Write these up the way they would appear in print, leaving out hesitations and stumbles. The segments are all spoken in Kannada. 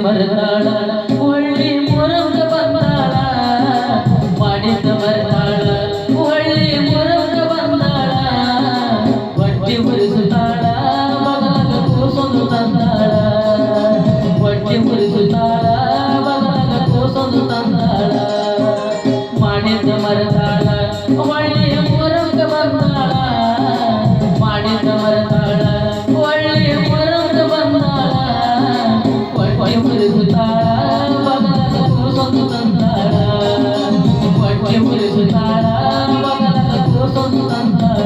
ಮರತಾಳ ಒಳ್ಳಿ ಮೊರಗ ಬಂದಾಳ ಮಾಡಿದ ಮರತಾಳ ಒಳ್ಳಿ ಮೊರಗ ಬಂದಾಳ ಹೊಟ್ಟೆ ಮುರಿಸುತ್ತಾಳ ಬಗಲಗ ಕೂಸೊಂದು ತಂದಾಳ ಹೊಟ್ಟೆ ಮುರಿಸುತ್ತಾಳ ಬಗಲಗ ಕೂಸೊಂದು ತಂದಾಳ ಮಾಡಿದ ಮರತಾಳ ಒಳ್ಳಿ ಮೊರಗ ಬಂದಾಳ ಮಾಡಿದ ಮರತಾಳ ಒಳ್ಳಿ ಮೊರಗ ಬಂದಾಳ ಹೊಟ್ಟೆ ಮುರಿಸುತ್ತಾಳ ಬಗಲಗ ಕೂಸೊಂದು ತಂದಾಳ ಹೊಟ್ಟೆ ಮುರಿಸುತ್ತಾಳ ಬಗಲಗ ಕೂಸೊಂದು ತಂದಾಳ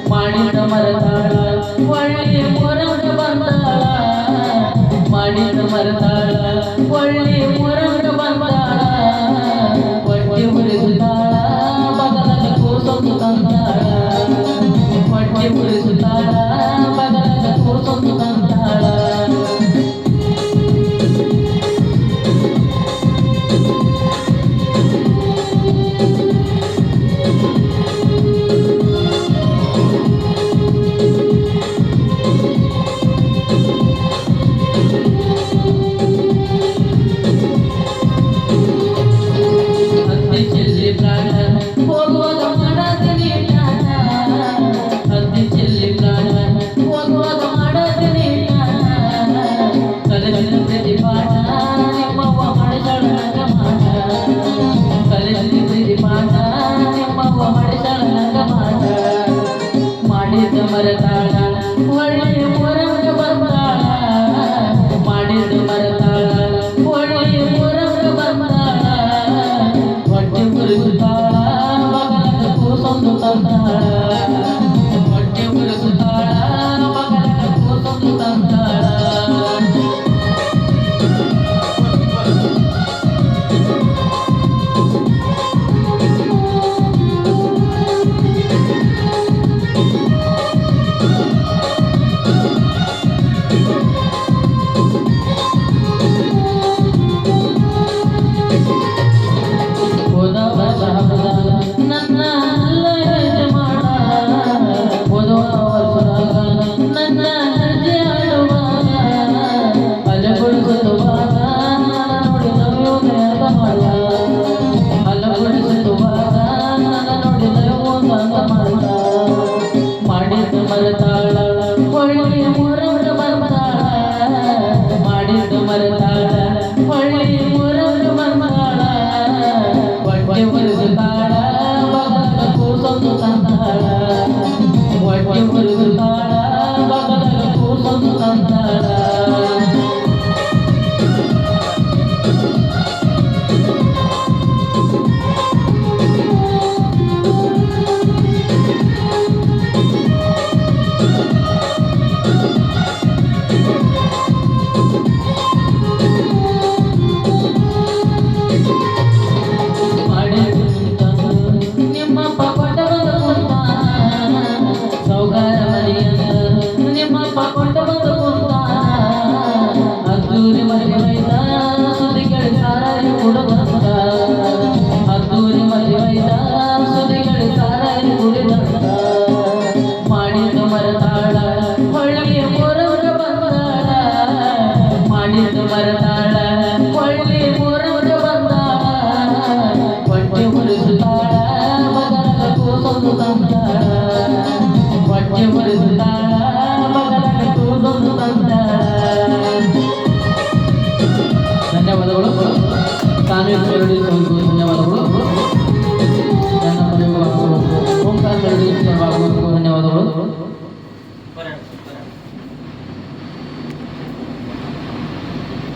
ಮಾಡಿದ ಮರತಾಳ ಒಳ್ಳೆ ಮೊರಗ ಬಂದಾಳ ಮಾಡಿದ ಮರತಾಳ ಒಳ್ಳೆ ಮೊರಗ ಬಂದಾಳ ಹೊಟ್ಟೆ ಮುರಿಸುತ್ತಾಳ ಬಗಲಗ ಕೂಸೊಂದು ತಂದಾಳ ಹೊಟ್ಟೆ ಮುರಿಸುತ್ತಾಳ ಬಗಲಗ ಕೂಸೊಂದು ತಂದಾಳ ಮಾಡಿದ ಮರತಾಳ ಒಳ್ಳೆ ಮೊರಗ ಬಂದಾಳ ಮಾಡಿದ ಮರತಾಳ ಒಳ್ಳೆ ಮೊರಗ ಬಂದಾಳ ಹೊಟ್ಟೆ ಮುರಿಸುತ್ತಾಳ ಬಗಲಗ ಕೂಸೊಂದು ತಂದಾಳ ಹೊಟ್ಟೆ ಮುರಿಸುತ್ತಾಳ ಬಗಲಗ ಕೂಸೊಂದು ತಂದಾಳ ಮಾಡಿದ ಮರತಾಳ ಒಳ್ಳೆ ಮೊರಗ ಬಂದಾಳ ಮಾಡಿದ ಮರತಾಳ ಒಳ್ಳೆ ಮೊರಗ ಬಂದಾಳ ಹೊಟ್ಟೆ ಮುರಿಸುತ್ತಾಳ ಬಗಲಗ ಕೂಸೊಂದು ತಂದಾಳ ಹೊಟ್ಟೆ